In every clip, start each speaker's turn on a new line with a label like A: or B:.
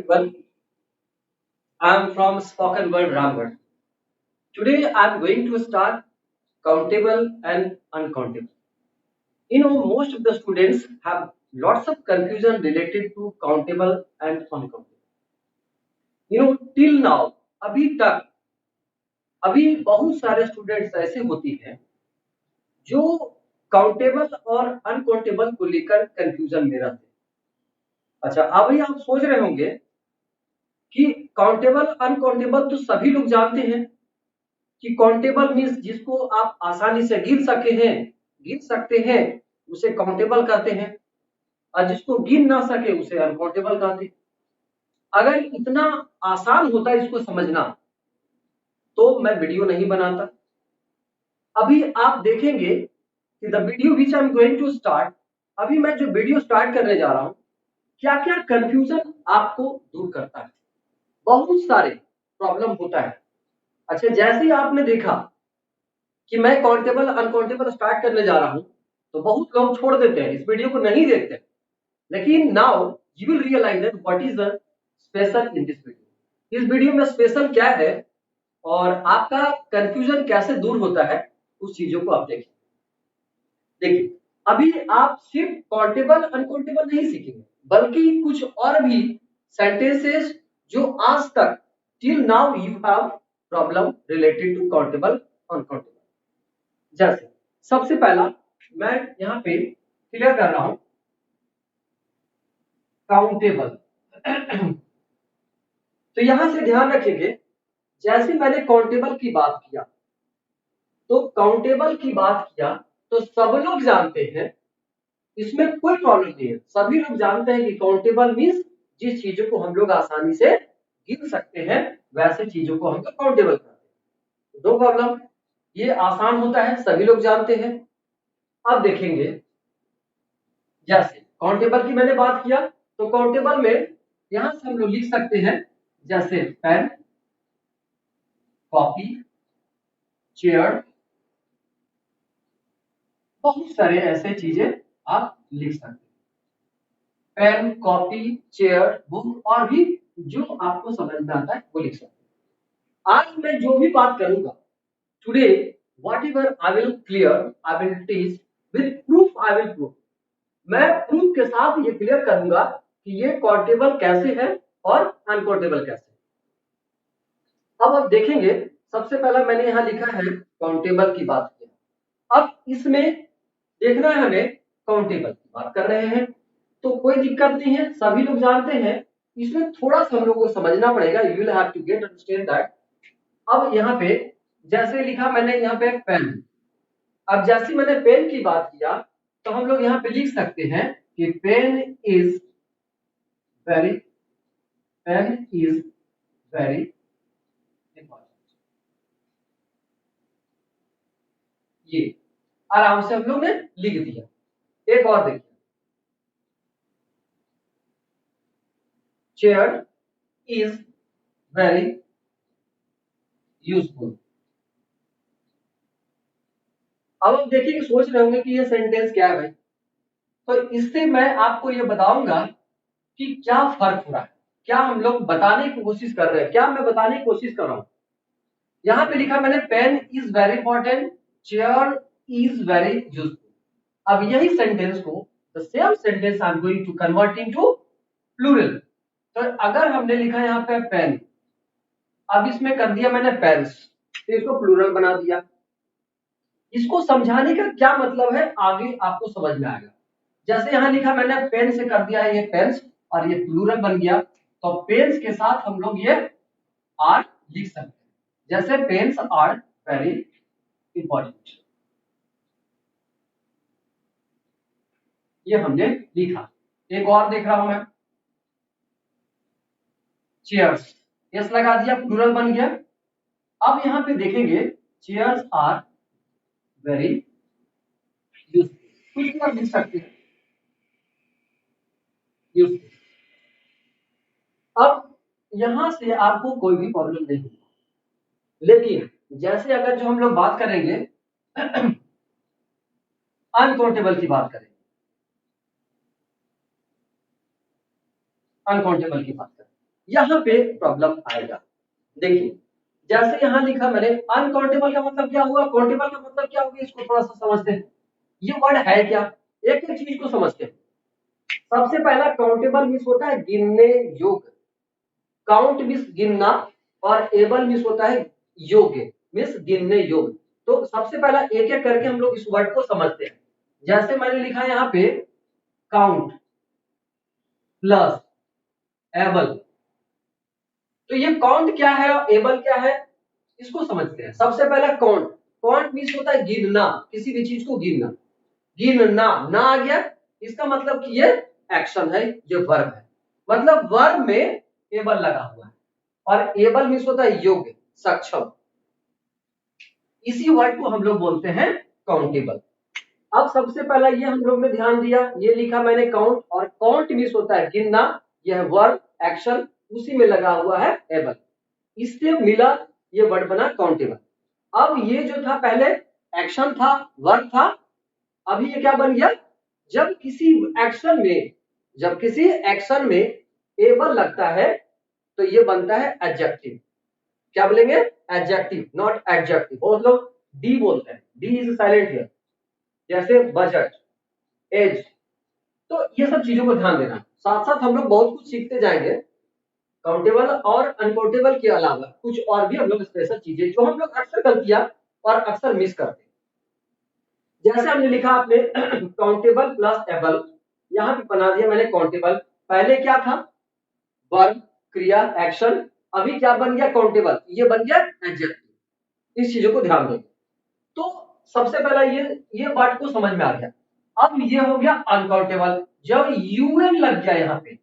A: everyone. I am from Spoken Word Ramgad. Today I am going to start countable and uncountable. Most of the students have lots of confusion related to countable and uncountable. Till now, अभी तक अभी बहुत सारे students ऐसे होती हैं जो countable और अनकाउंटेबल को लेकर कंफ्यूजन में रहते हैं। अच्छा, अभी आप सोच रहे होंगे कि काउंटेबल अनकाउंटेबल तो सभी लोग जानते हैं कि काउंटेबल मीन्स जिसको आप आसानी से गिन सकते हैं उसे काउंटेबल कहते हैं, और जिसको गिन ना सके उसे अनकाउंटेबल कहते हैं। अगर इतना आसान होता है इसको समझना तो मैं वीडियो नहीं बनाता। अभी आप देखेंगे कि the video which I am going to start, अभी मैं जो वीडियो स्टार्ट करने जा रहा हूं, क्या क्या कंफ्यूजन आपको दूर करता है। बहुत सारे प्रॉब्लम होता है। अच्छा, जैसे ही आपने देखा कि मैं काउंटेबल अनकाउंटेबल स्टार्ट करने जा रहा हूं तो बहुत लोग छोड़ देते हैं, इस वीडियो को नहीं देखते। लेकिन now you will realise that what is the special in this video. इस वीडियो में स्पेशल क्या है और आपका कंफ्यूजन कैसे दूर होता है, उस चीजों को आप देखिए अभी आप सिर्फ काउंटेबल अनकाउंटेबल नहीं सीखेंगे, बल्कि कुछ और भी सेंटेंसेस जो आज तक till now you have problem related to countable uncountable. जैसे सबसे पहला मैं यहाँ पे क्लियर कर रहा हूं काउंटेबल। तो यहां से ध्यान रखेंगे, जैसे मैंने काउंटेबल की बात किया तो सब लोग जानते हैं, इसमें कोई प्रॉब्लम नहीं है। सभी लोग जानते हैं कि काउंटेबल मीन्स जिस चीजों को हम लोग आसानी से गिन सकते हैं वैसे चीजों को हम लोग काउंटेबल करते हैं। नो प्रॉब्लम, ये आसान होता है, सभी लोग जानते हैं। अब देखेंगे, जैसे काउंटेबल की मैंने बात किया तो काउंटेबल में यहां से हम लोग लिख सकते हैं जैसे पेन, कॉपी, चेयर, बहुत सारे ऐसे चीजें आप लिख सकते हैं। पेन, कॉपी, चेयर, बुक और भी जो आपको समझ में आता है वो लिख सकते हैं। आज मैं जो भी बात करूंगा today, whatever I will clear, I will teach with proof, I will proof. मैं प्रूफ के साथ ये क्लियर करूंगा कि ये काउंटेबल कैसे है और अनकाउंटेबल कैसे है। अब आप देखेंगे, सबसे पहला मैंने यहां लिखा है काउंटेबल की बात किया। अब इसमें देखना है हमें काउंटेबल की बात कर रहे हैं तो कोई दिक्कत नहीं है, सभी लोग जानते हैं। इसमें थोड़ा सा हम लोग को समझना पड़ेगा, you will have to get understand that. अब यहाँ पे जैसे लिखा मैंने यहाँ पे पेन, अब जैसे मैंने पेन की बात किया तो हम लोग यहाँ पे लिख सकते हैं कि पेन इज वेरी इंपॉर्टेंट। ये आराम से हम लोग ने लिख दिया। एक और देखिए, चेयर इज वेरी यूजफुल। अब आप देखिए, सोच रहे होंगे कि ये सेंटेंस क्या है भाई, तो इससे मैं आपको ये बताऊंगा कि क्या फर्क हो रहा है, क्या हम लोग बताने की कोशिश कर रहे हैं, क्या मैं बताने की कोशिश कर रहा हूं। यहां पे लिखा मैंने pen is very important, chair is very useful. अब यही सेंटेंस को, the same sentence I am going to convert into plural. तो अगर हमने लिखा यहाँ पे पेन, अब इसमें कर दिया मैंने पेन्स, तो इसको प्लूरल बना दिया। इसको समझाने का क्या मतलब है आगे आपको समझ में आएगा। जैसे यहां लिखा मैंने पेन से कर दिया ये पेन्स और ये प्लूरल बन गया, तो पेन्स के साथ हम लोग ये आर लिख सकते हैं, जैसे पेन्स आर वेरी इंपॉर्टेंट। ये हमने लिखा। एक और देख रहा हूं मैं, चेयर्स, यस लगा दिया, प्लूरल बन गया। अब यहां पे देखेंगे चेयर्स आर वेरी यूजफुल, कुछ भी लिख सकते हैं यूजफुल। अब यहां से आपको कोई भी प्रॉब्लम नहीं होगी, लेकिन जैसे अगर जो हम लोग बात करेंगे अनकाउंटेबल की बात करें, अनकाउंटेबल की बात करें, यहाँ पे प्रॉब्लम आएगा। देखिए जैसे यहाँ लिखा मैंने अनकाउंटेबल का मतलब क्या हुआ, काउंटेबल का मतलब क्या होगा, इसको थोड़ा सा समझते हैं। ये वर्ड है क्या, एक एक चीज को समझते हैं। सबसे पहला काउंटेबल मीन्स होता है गिनने योग्य, काउंट मीन्स गिनना, और एबल मीन्स होता है योग्य मीन्स गिनने योग्य। तो सबसे पहला एक एक करके हम लोग इस वर्ड को समझते हैं। जैसे मैंने लिखा है यहाँ पे काउंट प्लस एबल, तो ये काउंट क्या है और एबल क्या है इसको समझते हैं। सबसे पहला काउंट, काउंट मीन्स होता है गिनना, किसी भी चीज को गिनना। गिनना ना आ गया, इसका मतलब कि ये एक्शन है, ये वर्ब है, मतलब वर्ब में एबल लगा हुआ है, और एबल मीन्स होता है योग्य, सक्षम। इसी वर्ड को हम लोग बोलते हैं काउंटेबल। अब सबसे पहला ये हम लोग ने ध्यान दिया, ये लिखा मैंने काउंट, और काउंट मीन्स होता है गिनना, यह वर्ब एक्शन, उसी में लगा हुआ है एबल, इससे मिला ये वर्ड बना काउंटेबल। अब ये जो था पहले एक्शन था, वर्ब था, अभी ये क्या बन गया, जब किसी एक्शन में, जब किसी एक्शन में एबल लगता है तो ये बनता है एडजेक्टिव। क्या बोलेंगे, एडजेक्टिव, नॉट एडजेक्टिव। बहुत लोग डी बोलते हैं, डी इज साइलेंट हियर, जैसे बजट, एज। तो ये सब चीजों को ध्यान देना, साथ साथ हम लोग बहुत कुछ सीखते जाएंगे काउंटेबल और अनकाउंटेबल के अलावा, कुछ और भी हम लोग स्पेशल चीजें जो हम लोग अक्सर गलतियां और अक्सर मिस करते हैं। जैसे हमने लिखा आपने काउंटेबल प्लस एबल, यहाँ पे बना दिया मैंने काउंटेबल। पहले क्या था, वर्ब, क्रिया, एक्शन, अभी क्या बन गया, काउंटेबल, ये बन गया एडजेक्टिव। इस चीजों को ध्यान दें। तो सबसे पहला ये वर्ड को समझ में आ गया। अब ये हो गया अनकाउंटेबल, जब यूएन लग गया यहाँ पे,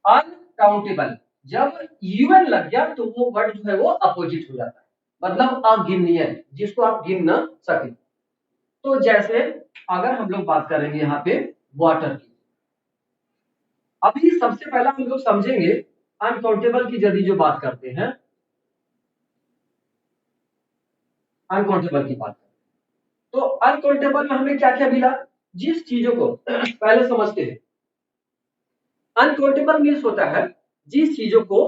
A: अनकाउंटेबल जब यूएन लग गया तो वो वर्ड जो है वो अपोजिट हो जाता है, मतलब अगिननीय, जिसको आप गिन ना सके। तो जैसे अगर हम लोग बात करेंगे यहाँ पे वाटर की, अभी सबसे पहला हम लोग समझेंगे अनकाउंटेबल की, यदि जो बात करते हैं अनकाउंटेबल की बात, तो अनकाउंटेबल में हमें क्या क्या मिला, जिस चीजों को पहले समझते हैं। अनकाउंटेबल मीन्स होता है जिस चीजों को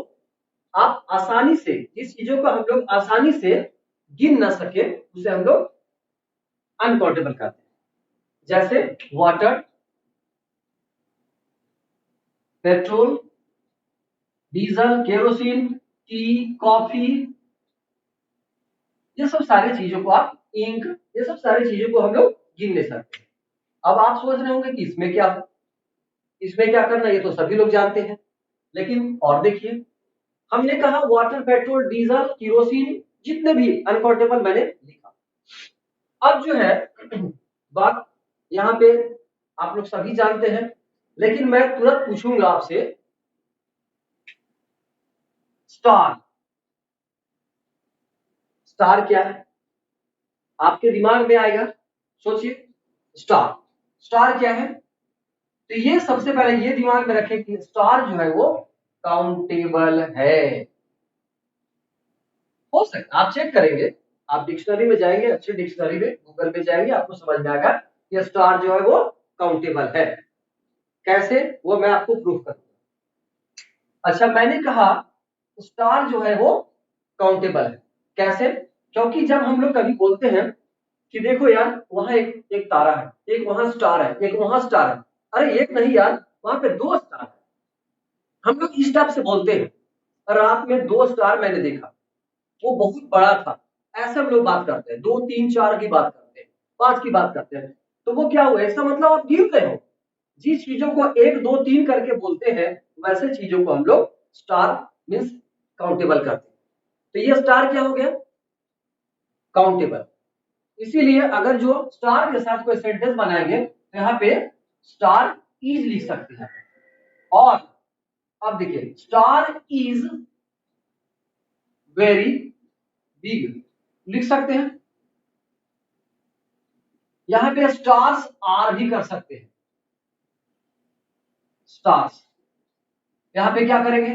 A: आप आसानी से, जिस चीजों को हम लोग आसानी से गिन ना सके, उसे हम लोग अनकाउंटेबल कहते हैं। जैसे water, petrol, diesel, kerosene, T, coffee, ये सब सारी चीजों को आप, इंक, ये सब सारी चीजों को हम लोग गिन नहीं सकते। अब आप सोच रहे होंगे कि इसमें क्या, इसमें क्या करना, ये तो सभी लोग जानते हैं। लेकिन और देखिए, हमने कहा वाटर, पेट्रोल, डीजल, केरोसिन, जितने भी अनकाउंटेबल मैंने लिखा। अब जो है बात यहाँ पे आप लोग सभी जानते हैं, लेकिन मैं तुरंत पूछूंगा आपसे, स्टार, स्टार क्या है, आपके दिमाग में आएगा, सोचिए स्टार, स्टार क्या है। तो ये सबसे पहले ये दिमाग में रखें कि स्टार जो है वो काउंटेबल है। हो सकता आप चेक करेंगे, आप डिक्शनरी में जाएंगे, अच्छे डिक्शनरी में गूगल पे जाएंगे, आपको समझ में आएगा कि स्टार जो है वो काउंटेबल है। कैसे, वो मैं आपको प्रूफ करूंगा। अच्छा, मैंने कहा स्टार जो है वो काउंटेबल है, कैसे, क्योंकि जब हम लोग कभी बोलते हैं कि देखो यार वहां एक एक तारा है, एक वहां स्टार है, एक वहां स्टार है, अरे एक नहीं यार, वहां पे दो स्टार है, हम लोग इस टाइप से बोलते हैं। रात में दो स्टार मैंने देखा, वो बहुत बड़ा था, ऐसे हम लोग बात करते हैं, दो तीन चार की बात करते हैं, पांच की बात करते हैं। तो वो क्या हुआ, इसका मतलब आप गिन रहे हो, जिस चीजों को एक दो तीन करके बोलते हैं वैसे चीजों को हम लोग स्टार मीन्स काउंटेबल करते हैं। तो ये स्टार क्या हो गया, काउंटेबल। इसीलिए अगर जो स्टार के साथ कोई सेंटेंस बनाएंगे तो यहाँ पे स्टार इज लिख सकते हैं। और अब देखिए, स्टार इज वेरी बिग लिख सकते हैं। यहां पे स्टार्स आर भी कर सकते हैं, स्टार्स, यहां पे क्या करेंगे,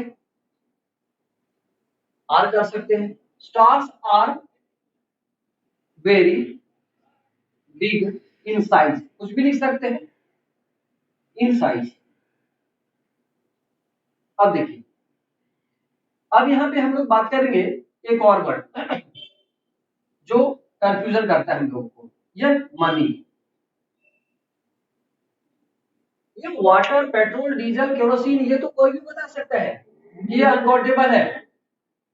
A: आर कर सकते हैं। Stars are very big in size, कुछ भी लिख सकते हैं, इन साइज। अब देखिए अब यहाँ पे हम लोग बात करेंगे एक और वर्ड जो कंफ्यूजन करता है हम लोग को, ये मनी। ये वाटर, पेट्रोल, डीजल, केरोसिन, ये तो कोई भी बता सकता है कि ये अनकाउंटेबल है।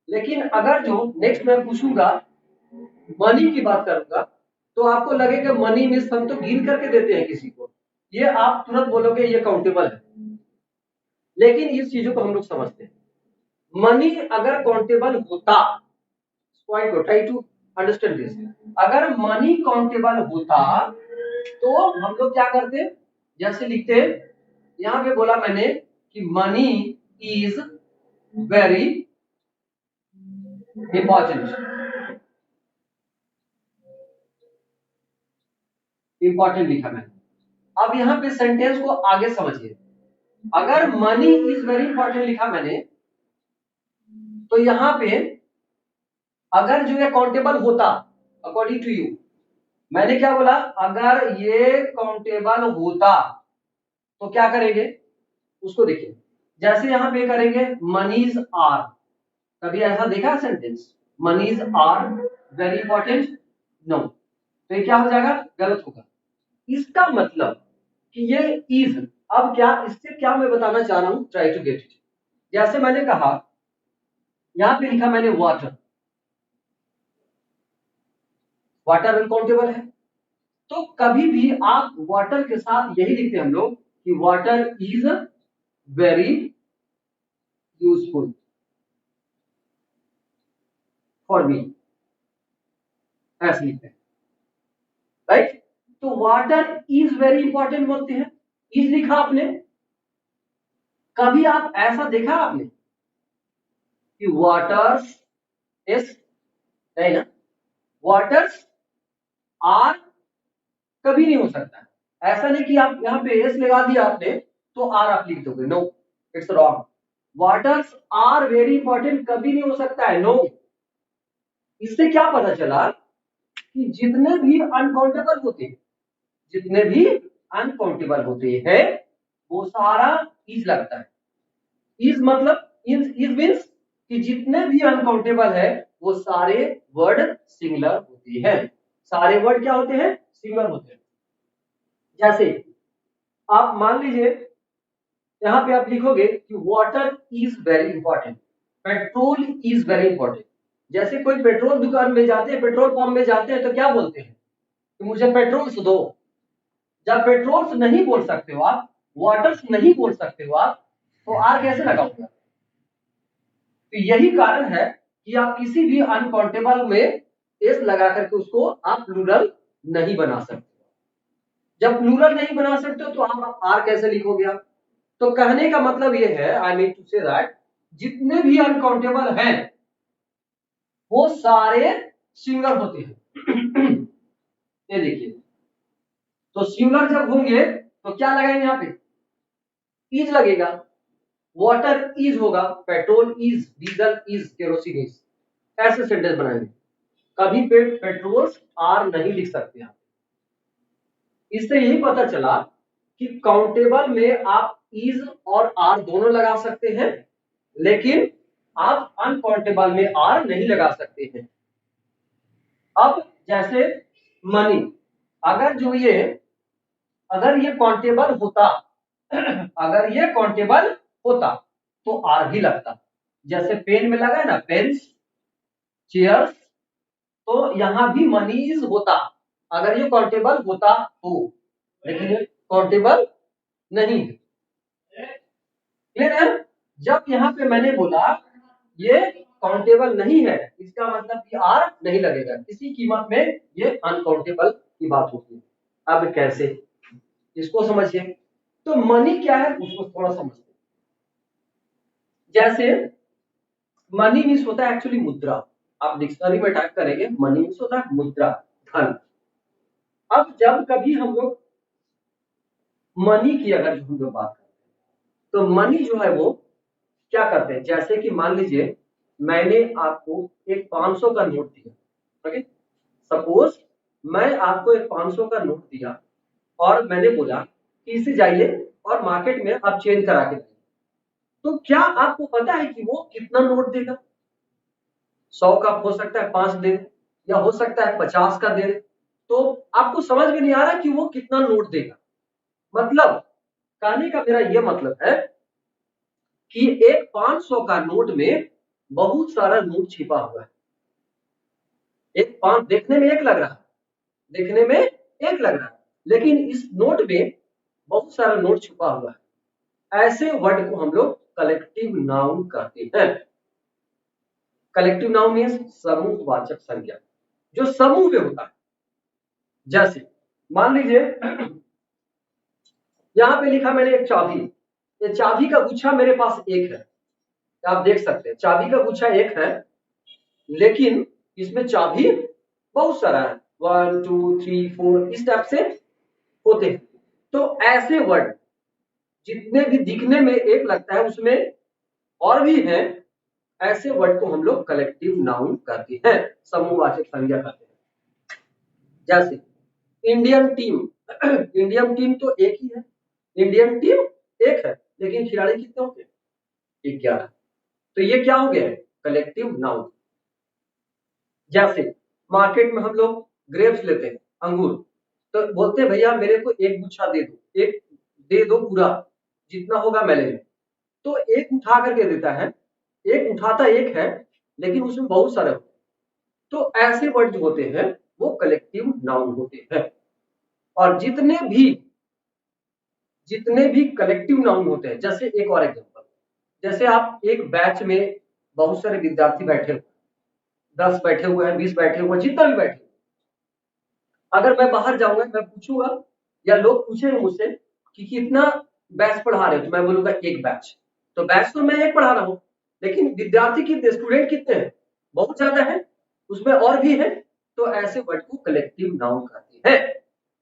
A: लेकिन अगर जो नेक्स्ट मैं पूछूंगा, मनी की बात करूंगा, तो आपको लगेगा मनी में हम तो गिन करके देते हैं किसी को, ये आप तुरंत बोलोगे ये काउंटेबल है। लेकिन इस चीजों को हम लोग समझते हैं, मनी अगर काउंटेबल होता, पॉइंट को ट्राई टू अंडरस्टैंड दिस, अगर मनी काउंटेबल होता तो हम लोग क्या करते, जैसे लिखते, यहां पे बोला मैंने कि money is very important, important लिखा मैंने। अब यहां पे सेंटेंस को आगे समझिए, अगर मनी इज वेरी इंपॉर्टेंट लिखा मैंने, तो यहां पे अगर जो ये काउंटेबल होता, अकॉर्डिंग टू यू, मैंने क्या बोला, अगर ये काउंटेबल होता तो क्या करेंगे उसको देखिए, जैसे यहां पे करेंगे मनीज आर, कभी ऐसा देखा sentence monies are very important, no, तो ये क्या हो जाएगा, गलत होगा। इसका मतलब कि ये इज, अब क्या इससे क्या मैं बताना चाह रहा हूं, ट्राई टू गेट इट। जैसे मैंने कहा, यहां पे लिखा मैंने वाटर, वाटर अनकाउंटेबल है, तो कभी भी आप वाटर के साथ यही लिखते हैं हम लोग कि water is very useful for me, ऐसे लिखते हैं, राइट। तो वाटर इज वेरी इंपॉर्टेंट बोलते हैं, इज लिखा आपने, कभी आप ऐसा देखा आपने कि वाटर्स इज, है ना, वाटर्स आर कभी नहीं हो सकता, ऐसा नहीं कि आप यहां पे एस लगा दिया आपने तो आर आप लिख दोगे, no, it's wrong. Waters are very important कभी नहीं हो सकता है, नो। इससे क्या पता चला कि जितने भी अनकाउंटेबल होते हैं, जितने भी अनकाउंटेबल होते हैं, वो सारा इज लगता है। इज मतलब इज मीन्स कि जितने भी अनकाउंटेबल है वो सारे वर्ड सिंगुलर होते हैं, सारे वर्ड क्या होते हैं, सिंगुलर होते हैं। जैसे आप मान लीजिए यहां पे आप लिखोगे कि water is very important, petrol is very important. जैसे कोई पेट्रोल दुकान में जाते हैं, पेट्रोल पंप में जाते हैं, तो क्या बोलते हैं कि मुझे पेट्रोल्स दो। जब पेट्रोल्स नहीं बोल सकते हो आप, वाटर्स नहीं बोल सकते हो आप, तो आर कैसे लगाओगे। तो यही कारण है कि आप किसी भी अनकाउंटेबल में एस लगा करके उसको आप प्लूरल नहीं बना सकते। जब प्लूरल नहीं बना सकते हो तो आप आर कैसे लिखोगे आप। तो कहने का मतलब ये है, I mean to say that जितने भी अनकाउंटेबल हैं वो सारे सिंगुलर होते हैं। ये देखिए, तो सिंगुलर जब होंगे तो क्या लगाएंगे, यहाँ पे इज लगेगा, वाटर इज होगा, petrol is, diesel is, kerosene is, ऐसे सेंटेंस बनाएंगे। कभी पेट्रोल आर नहीं लिख सकते आप। इससे यही पता चला कि काउंटेबल में आप इज और आर दोनों लगा सकते हैं, लेकिन आप अनकाउंटेबल में आर नहीं लगा सकते हैं। अब जैसे मनी, अगर जो ये, अगर ये काउंटेबल होता, अगर ये काउंटेबल होता तो आर भी लगता। जैसे पेन में लगा है ना, पेन्स, चेयर्स, तो यहां भी मनीज होता अगर ये काउंटेबल होता तो, लेकिन ये काउंटेबल नहीं है। क्लियर है। जब यहाँ पे मैंने बोला ये काउंटेबल नहीं है, इसका मतलब कि आर नहीं लगेगा, किसी कीमत में ये अनकाउंटेबल की बात होती है। अब कैसे, इसको समझिए। तो मनी क्या है उसको थोड़ा समझते, जैसे मनी मीन्स होता है एक्चुअली मुद्रा, आप डिक्शनरी में टाइप करेंगे मनी मीन्स होता है मुद्रा, धन। अब जब कभी हम लोग मनी की अगर हम लोग बात करें, तो मनी जो है वो क्या करते हैं, जैसे कि मान लीजिए मैंने आपको एक 500 का नोट दिया, ओके, सपोज मैं आपको एक 500 का नोट दिया और मैंने बोला कि इसे जाइए और मार्केट में आप चेंज करा के लाइए। तो क्या आपको पता है कि वो कितना नोट देगा? 100 का हो सकता है 5 दे दे, या हो सकता है 50 का दे दे। तो आपको समझ में नहीं आ रहा कि वो कितना नोट देगा। मतलब कहने का मेरा ये मतलब है कि एक 500 का नोट में बहुत सारा नोट छिपा हुआ है। एक पांच देखने में एक लग रहा है, देखने में एक लग रहा है, लेकिन इस नोट में बहुत सारा नोट छुपा हुआ है। ऐसे वर्ड को हम लोग कलेक्टिव नाउन कहते हैं। कलेक्टिव नाउन मीन्स समूहवाचक संज्ञा, जो समूह में होता है। जैसे मान लीजिए यहां पे लिखा मैंने एक चाबी, ये चाबी का गुच्छा मेरे पास एक है, आप देख सकते हैं चाबी का गुच्छा एक है, लेकिन इसमें चाबी बहुत सारा है, 1 2 3 4 इस टाइप से होते हैं। तो ऐसे वर्ड जितने भी दिखने में एक लगता है उसमें और भी है, ऐसे वर्ड को हम लोग कलेक्टिव नाउन कहते हैं, समूहवाचक संज्ञा कहते हैं। जैसे इंडियन टीम इंडियन टीम तो एक ही है, इंडियन टीम एक है, लेकिन खिलाड़ी कितने होते हैं? 11। तो ये क्या हो गया? Collective noun. जैसे मार्केट में हम लोग ग्रेप्स लेते हैं, अंगूर, तो बोलते हैं भैया मेरे को एक गुच्छा दे दो, एक दे दो पूरा, जितना होगा मैं ले लूं। तो एक उठा करके देता है, एक उठाता एक है, लेकिन उसमें बहुत सारे होते हैं। तो ऐसे वर्ड जो होते हैं वो कलेक्टिव नाउन होते हैं। और जितने भी कलेक्टिव नाउन होते हैं, जैसे एक और एग्जांपल, जैसे आप एक बैच में बहुत सारे विद्यार्थी बैठे हुए, 10 बैठे हुए हैं, 20 बैठे हुए हैं, जितना भी बैठे, अगर मैं बाहर जाऊंगा, मैं पूछूंगा या लोग पूछेंगे मुझसे कि कितना बैच पढ़ा रहे हो, तो मैं बोलूंगा एक बैच। तो बैच तो मैं एक पढ़ा रहा हूं, लेकिन विद्यार्थी कितने, स्टूडेंट कितने हैं? बहुत ज्यादा है, उसमें और भी है। तो ऐसे वर्ड को कलेक्टिव नाउन कहते हैं।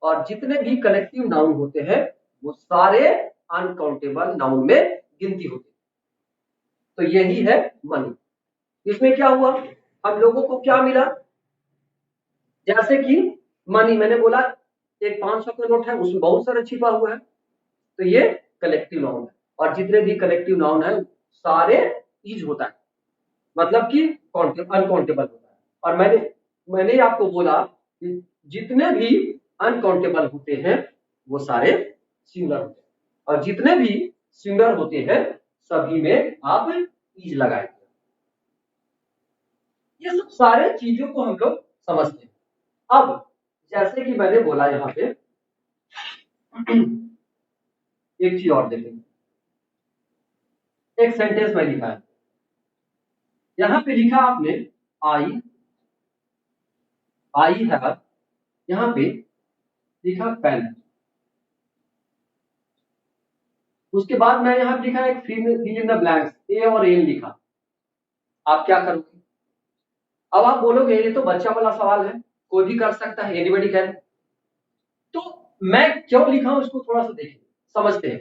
A: और जितने भी कलेक्टिव नाउन होते हैं वो सारे अनकाउंटेबल नाउन में गिनती होती है। तो यही है मनी। इसमें क्या हुआ, हम लोगों को क्या मिला? जैसे कि मनी, मैंने बोला एक 500 का नोट है, उसमें बहुत सारा छिपा हुआ है, तो ये कलेक्टिव नाउन है। और जितने भी कलेक्टिव नाउन है सारे इज होता है, मतलब कि अनकाउंटेबल होता है। और मैंने आपको बोला कि जितने भी अनकाउंटेबल होते हैं वो सारे सिंगुलर होते हैं, और जितने भी सिंगुलर होते हैं सभी में आप इज लगाएंगे। ये सब सारे चीजों को हम लोग समझते हैं। अब जैसे कि मैंने बोला यहाँ पे एक चीज और देखेंगे, एक सेंटेंस में लिखा है, यहां पे लिखा आपने आई हैव, यहां पे लिखा पेन, उसके बाद मैं यहां पे लिखा एक फिल इन द ब्लैंक्स, ए और एन लिखा। आप क्या करोगे? अब आप बोलोगे ये तो बच्चा वाला सवाल है, कोई भी कर सकता है, एनीबॉडी कैन। तो मैं क्यों लिखा हूं इसको थोड़ा सा देखिए, समझते हैं।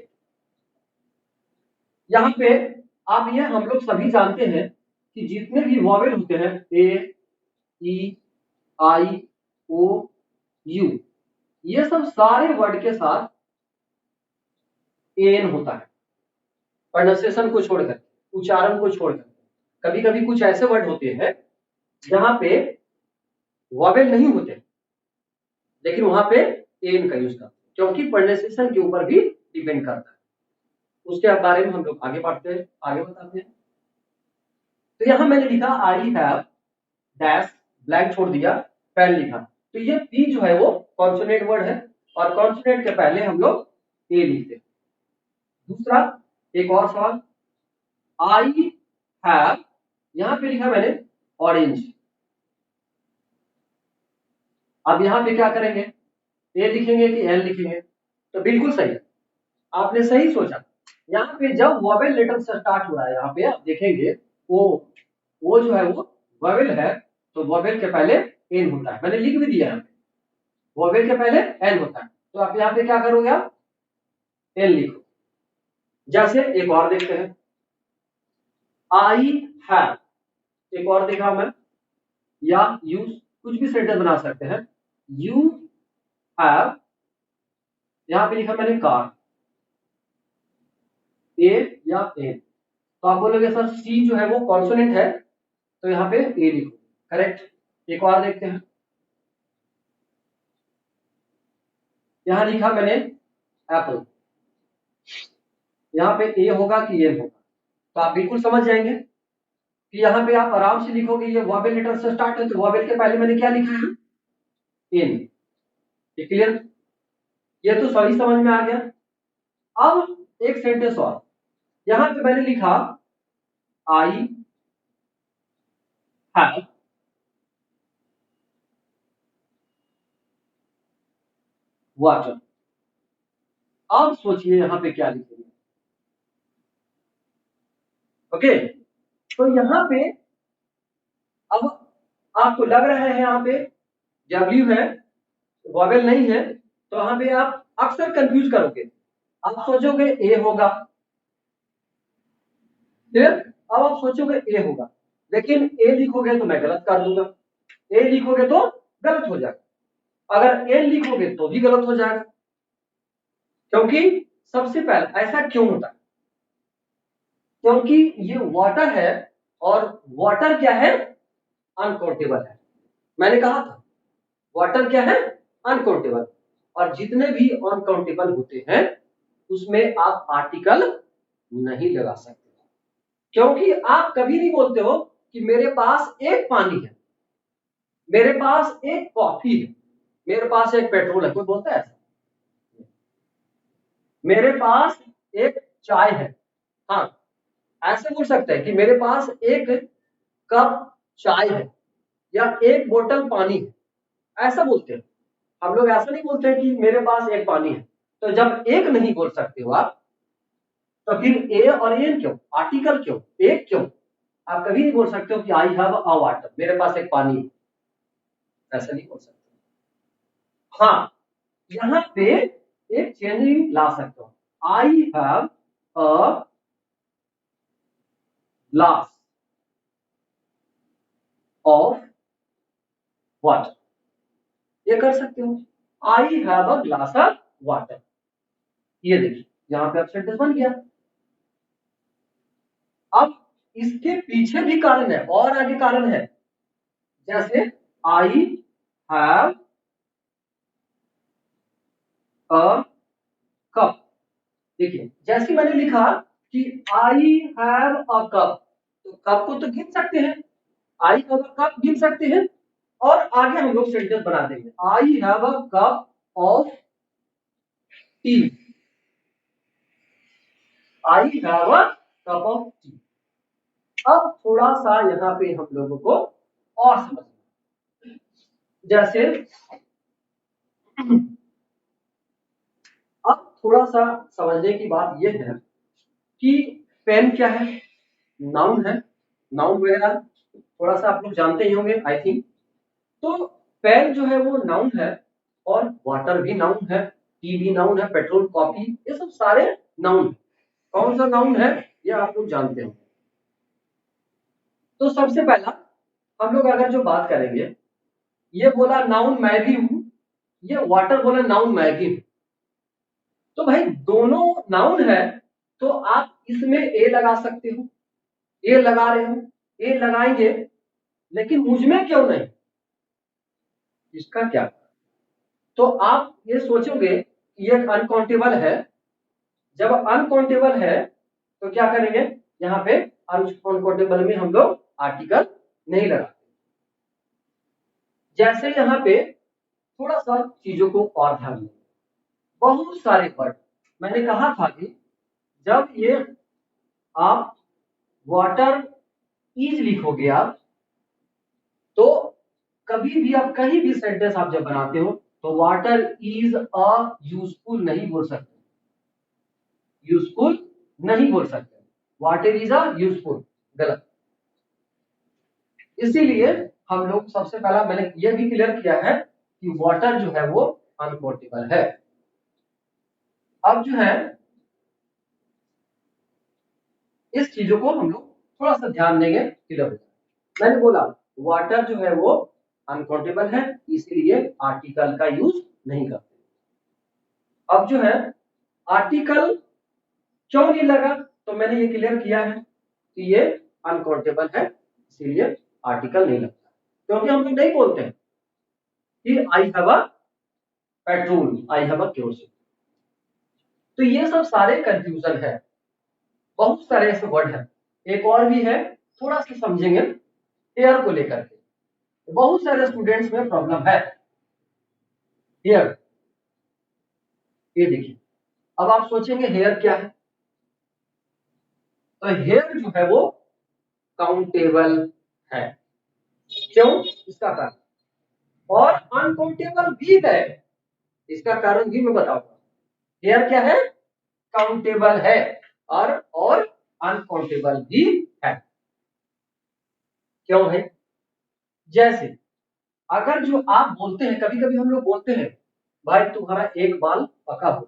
A: यहाँ पे आप ये हम लोग सभी जानते हैं कि जितने भी वॉवेल होते हैं, ए ई आई ओ यू, ये सब सारे वर्ड के साथ एन होता है, प्रोनाउंसिएशन को छोड़कर, उच्चारण को छोड़कर। कभी कभी कुछ ऐसे वर्ड होते हैं जहां पे वॉवेल नहीं होते, लेकिन वहां पे एन का यूज करते हैं, क्योंकि प्रोनाउंसिएशन के ऊपर भी डिपेंड करता है। उसके बारे में हम लोग आगे बढ़ते हैं, आगे बताते हैं। तो यहां मैंने लिखा आई हैव डैश, ब्लैंक छोड़ दिया, पेन लिखा। तो ये पी जो है वो कॉन्सोनेंट वर्ड है, और कॉन्सोनेंट के पहले हम लोग ए लिखते हैं। दूसरा एक और सवाल, आई हैव, यहां पे लिखा मैंने ऑरेंज। अब यहां पे क्या करेंगे, ए लिखेंगे कि एल लिखेंगे? तो बिल्कुल सही, आपने सही सोचा। यहाँ पे जब वॉवेल लेटर से स्टार्ट हो रहा है, यहाँ पे आप देखेंगे वो जो है वो वॉवेल है, तो वॉवेल के पहले एन होता है, मैंने लिख भी दिया है, वॉवेल के पहले एन होता है। तो आप यहाँ पे क्या करोगे, आप एन लिखो। जैसे एक और देखते हैं, आई हैव, एक और देखा मैं, या यू, कुछ भी सेंटेंस बना सकते हैं। यू हैव, यहां पे लिखा मैंने कार, ए या एन, तो आप बोलोगे सर सी जो है वो कॉन्सोनेंट है, तो यहाँ पे ए लिखो, करेक्ट। एक और देखते हैं, यहां लिखा मैंने एप्पल, यहाँ पे ए होगा कि एन होगा, तो आप बिल्कुल समझ जाएंगे कि यहाँ पे आप आराम से लिखोगे ये वॉवेल लेटर से स्टार्ट है, तो वॉवेल के पहले मैंने क्या लिखा है, एन। ये क्लियर, ये तो सही समझ में आ गया। अब एक सेंटेंस और, यहां पे मैंने लिखा आई हैव वाटर। अब सोचिए यहां पे क्या लिखेंगे, ओके। तो यहां पे अब आपको लग रहा है यहाँ पे डब्ल्यू है, वॉवेल नहीं है, तो यहाँ पे आप अक्सर कंफ्यूज करोगे, आप सोचोगे ए होगा, फिर अब आप सोचोगे ए होगा, लेकिन ए लिखोगे तो मैं गलत कर दूंगा, ए लिखोगे तो गलत हो जाएगा, अगर ए लिखोगे तो भी गलत हो जाएगा, क्योंकि सबसे पहले ऐसा क्यों होता है, क्योंकि ये वाटर है, और वाटर क्या है, अनकाउंटेबल है। मैंने कहा था वाटर क्या है, अनकाउंटेबल, और जितने भी अनकाउंटेबल होते हैं उसमें आप आर्टिकल नहीं लगा सकते, क्योंकि आप कभी नहीं बोलते हो कि मेरे पास एक पानी है, मेरे पास एक कॉफी है, मेरे पास एक पेट्रोल है, कोई बोलता है ऐसा? मेरे पास एक चाय है, हाँ ऐसे बोल सकते हैं कि मेरे पास एक कप चाय है या एक बोतल पानी है, ऐसा बोलते हैं। हम लोग ऐसा नहीं बोलते हैं कि मेरे पास एक पानी है। तो जब एक नहीं बोल सकते हो आप, तो फिर ए और एन क्यों, आर्टिकल क्यों, एक क्यों? आप कभी नहीं बोल सकते हो कि आई हैव अ वाटर, मेरे पास एक पानी है, ऐसा नहीं बोल सकते। हाँ, यहाँ पे एक चेंजिंग ला सकते हो, I have a glass of water, ये कर सकते हो, I have a glass of water. ये देखिए यहाँ पे अब सेंटेंस बन गया। अब इसके पीछे भी कारण है, और आगे कारण है, जैसे आई हैव अ कप, देखिए जैसे मैंने लिखा कि आई हैव अ कप, तो कप को तो गिन सकते हैं, आई हैव अ कप गिन सकते हैं, और आगे हम लोग सेंटेंस बना देंगे, I have a cup of T, I have a cup of T. अब थोड़ा सा यहाँ पे हम लोगों को और समझना, जैसे अब थोड़ा सा समझने की बात यह है कि पेन क्या है, नाउन है, नाउन वगैरह थोड़ा सा आप लोग जानते ही होंगे आई थिंक। तो पेन जो है वो नाउन है, और वाटर भी नाउन है, टी भी नाउन है, पेट्रोल कॉफी ये सब सारे नाउन है। कौन सा नाउन है ये आप लोग जानते हो। तो सबसे पहला हम लोग अगर जो बात करेंगे, ये बोला नाउन मैं भी हूं, ये वाटर बोला नाउन मैं भी हूं, तो भाई दोनों नाउन है, तो आप इसमें ए लगा सकते हो, ए लगा रहे हो, ए लगाएंगे, लेकिन मुझ में क्यों नहीं, इसका क्या? तो आप ये सोचोगे कि ये अनकाउंटेबल है, जब अनकाउंटेबल है तो क्या करेंगे, यहाँ पे अनकाउंटेबल में हम लोग आर्टिकल नहीं लगाते। जैसे यहाँ पे थोड़ा सा चीजों को और ध्यान दें, बहुत सारे वर्ड, मैंने कहा था कि जब ये आप वाटर इज लिखोगे आप, तो कभी भी आप कहीं भी सेंटेंस आप जब बनाते हो तो वाटर इज अ यूजफुल नहीं बोल सकते, यूजफुल नहीं बोल सकते, वाटर इज अ यूजफुल, गलत। इसीलिए हम लोग सबसे पहला मैंने यह भी क्लियर किया है कि वाटर जो है वो अनपोर्टेबल है। अब जो है इस चीजों को हम लोग थोड़ा सा ध्यान देंगे, क्लियर हो जाए। मैंने बोला वाटर जो है वो अनकाउंटेबल है, इसलिए आर्टिकल का यूज नहीं करते। अब जो है आर्टिकल क्यों नहीं लगा, तो मैंने ये क्लियर किया है कि ये अनकाउंटेबल है, इसीलिए आर्टिकल नहीं लगता, क्योंकि हम लोग नहीं बोलते हैं कि I have a petrol, I have a kerosene. तो ये सब सारे कंफ्यूजन है, बहुत सारे ऐसे वर्ड है। एक और भी है, थोड़ा सा समझेंगे हेयर को लेकर के, बहुत सारे स्टूडेंट्स में प्रॉब्लम है हेयर। ये देखिए, अब आप सोचेंगे हेयर क्या है, तो हेयर जो है वो काउंटेबल है। क्यों? इसका कारण, और अनकाउंटेबल भी है, इसका कारण भी मैं बताऊंगा। हेयर क्या है? काउंटेबल है, और अनकाउंटेबल भी है। क्यों है? जैसे अगर जो आप बोलते हैं, कभी कभी हम लोग बोलते हैं भाई तुम्हारा एक बाल पका हो,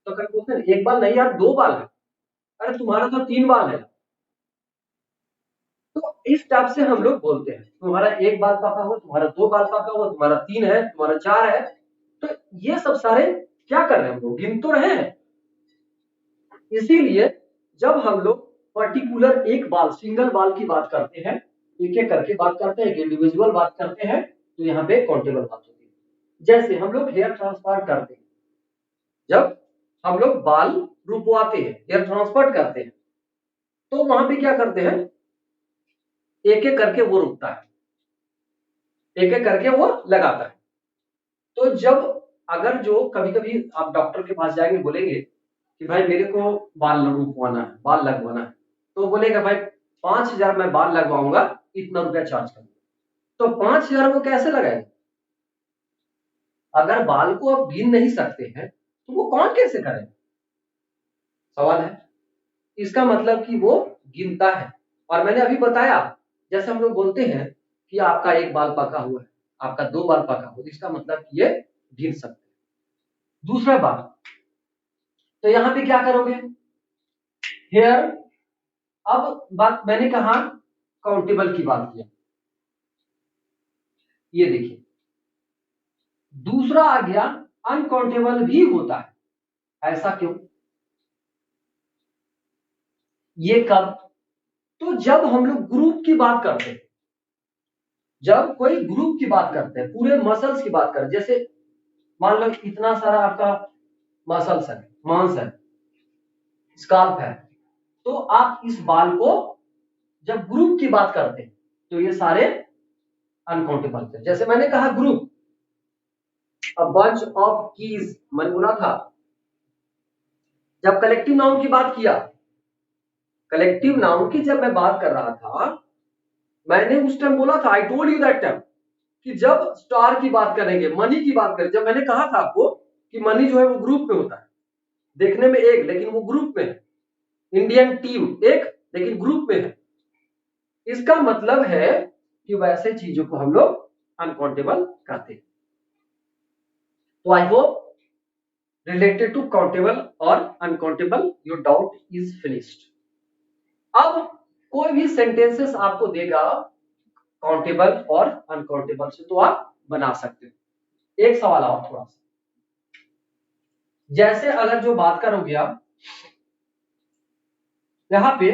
A: तो कभी बोलते हैं एक बाल नहीं यार, दो बाल है, अरे तुम्हारा तो तीन बाल है। तो इस टाइप से हम लोग बोलते हैं, तुम्हारा एक बाल पका हो, तुम्हारा दो बाल पका हो, तुम्हारा तीन है, तुम्हारा चार है। तो ये सब सारे क्या कर रहे हैं, हम लोग गिन तो रहे हैं। इसीलिए जब हम लोग पर्टिकुलर एक बाल, सिंगल बाल की बात करते हैं, एक एक करके बात करते हैं, इंडिविजुअल बात करते हैं, तो यहाँ पे काउंटेबल बात होती है। जैसे हम लोग हेयर ट्रांसप्लांट करते हैं, जब हम लोग बाल रुपवाते हैं, हेयर ट्रांसफर करते हैं, तो वहां पे क्या करते हैं, एक एक करके वो रुकता है, एक एक करके वो लगाता है। तो जब अगर जो कभी कभी आप डॉक्टर के पास जाएंगे, बोलेंगे कि भाई मेरे को बाल रुकवाना है, बाल लगवाना है, तो बोलेगा भाई 5,000 मैं बाल लगवाऊंगा, इतना रुपया चार्ज करूंगा। तो 5,000 वो कैसे लगाएंगे? अगर बाल को आप गिन नहीं सकते हैं तो वो कौन कैसे करेगा? सवाल है। इसका मतलब कि वो गिनता है। और मैंने अभी बताया, जैसे हम लोग बोलते हैं कि आपका एक बाल पका हुआ है, आपका दो बाल पका हुआ है, इसका मतलब कि ये गिन सकते हैं। दूसरा बात, तो यहां पे क्या करोगे, हेयर, अब बात मैंने कहा काउंटेबल की बात किया, ये देखिए दूसरा आ गया अनकाउंटेबल भी होता है। ऐसा क्यों? ये कब? तो जब हम लोग ग्रुप की बात करते हैं, जब कोई ग्रुप की बात करते हैं, पूरे मसल्स की बात करें, जैसे मान लो इतना सारा आपका मसल्स है, मांस है, स्काल्प है, तो आप इस बाल को जब ग्रुप की बात करते हैं तो ये सारे अनकाउंटेबल थे। जैसे मैंने कहा group, a bunch of keys, मैंने बोला था। जब कलेक्टिव नाउन की बात किया, कलेक्टिव नाउन की जब मैं बात कर रहा था, मैंने उस टाइम बोला था, I told you that time, कि जब स्टार की बात करेंगे, मनी की बात करें, जब मैंने कहा था आपको कि मनी जो है वो ग्रुप में होता है, देखने में एक, लेकिन वो ग्रुप में है। इंडियन टीम एक, लेकिन ग्रुप में है। इसका मतलब है कि वैसे चीजों को हम लोग अनकाउंटेबल कहते हैं। तो I hope related to countable और uncountable your doubt is finished. अब कोई भी सेंटेंसेस आपको देगा काउंटेबल और अनकाउंटेबल से, तो आप बना सकते हो। एक सवाल और थोड़ा सा, जैसे अगर जो बात करोगे आप यहां पे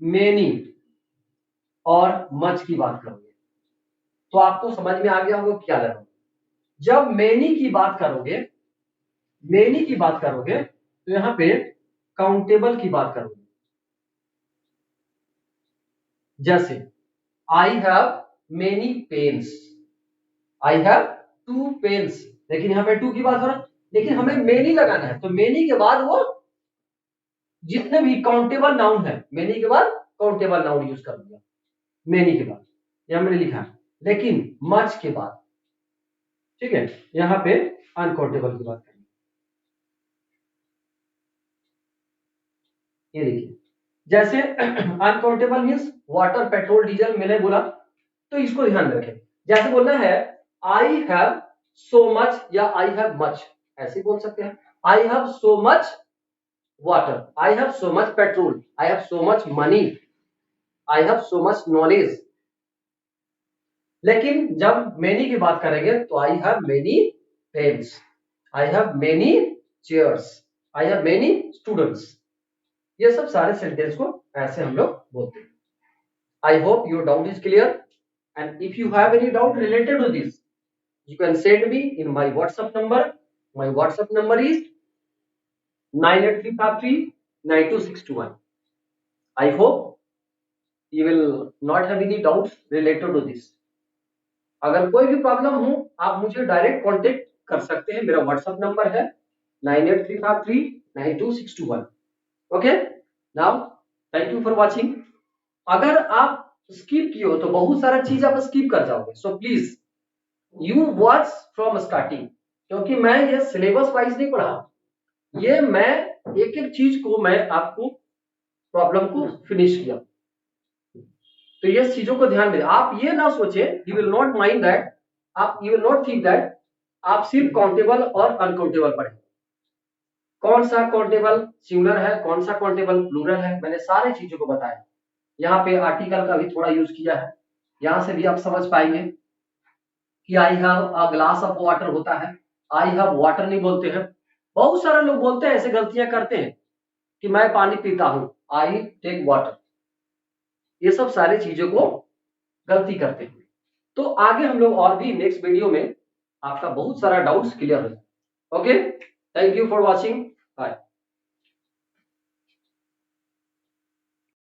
A: मेनी और मच की बात करोगे, तो आपको समझ में आ गया होगा क्या लगा। जब मेनी की बात करोगे, मेनी की बात करोगे, तो यहां पे काउंटेबल की बात करोगे। जैसे I have many pens, I have two pens, लेकिन यहां पे टू की बात हो रहा है, लेकिन हमें मेनी लगाना है, तो मेनी के बाद वो जितने भी काउंटेबल नाउन है, मेनी के बाद काउंटेबल नाउन यूज कर दिया, मेनी के बाद यहां मैंने लिखा है, लेकिन मच के बाद, ठीक है, यहां पे अनकाउंटेबल की बात करेंगे। ये देखिए, जैसे uncountable means water, petrol, diesel, मैंने बोला, तो इसको ध्यान रखें। जैसे बोलना है आई हैव सो मच या आई हैव मच, ऐसे बोल सकते हैं। I have so much water, I have so much petrol, I have so much money, I have so much knowledge. लेकिन जब मेनी की बात करेंगे तो I have many pens, I have many chairs, I have many students. ये सब सारे sentence को ऐसे हम लोग बोलते हैं। I hope your doubt is clear and if you have any doubt related to this you can send me in my WhatsApp number. My WhatsApp number is 98353 92621. I hope you will not have any doubts related to this. अगर कोई भी problem हो आप मुझे direct contact कर सकते हैं। मेरा WhatsApp नंबर है 98353 92621. Okay, now thank you for watching. अगर आप स्किप किए हो तो बहुत सारा चीज आप स्किप कर जाओगे, so please you watch from starting, क्योंकि मैं ये सिलेबस वाइज नहीं पढ़ा, ये मैं एक एक चीज को मैं आपको प्रॉब्लम को फिनिश किया। तो ये चीजों को ध्यान में आप ये ना सोचे, you will not mind that, आप you will not think that आप सिर्फ काउंटेबल और अनकाउंटेबल पढ़े। कौन सा काउंटेबल सिंगुलर है, कौन सा काउंटेबल प्लूरल है, मैंने सारी चीजों को बताया। यहाँ पे आर्टिकल का भी थोड़ा यूज किया है, यहां से भी आप समझ पाएंगे कि I have a glass of water होता है, आई हैव वाटर नहीं बोलते हैं। बहुत सारे लोग बोलते हैं, ऐसे गलतियां करते हैं कि मैं पानी पीता हूं, आई टेक वाटर। ये सब सारी चीजों को गलती करते हैं। तो आगे हम लोग और भी नेक्स्ट वीडियो में आपका बहुत सारा डाउट्स क्लियर हो जाए। Okay, thank you for watching, bye.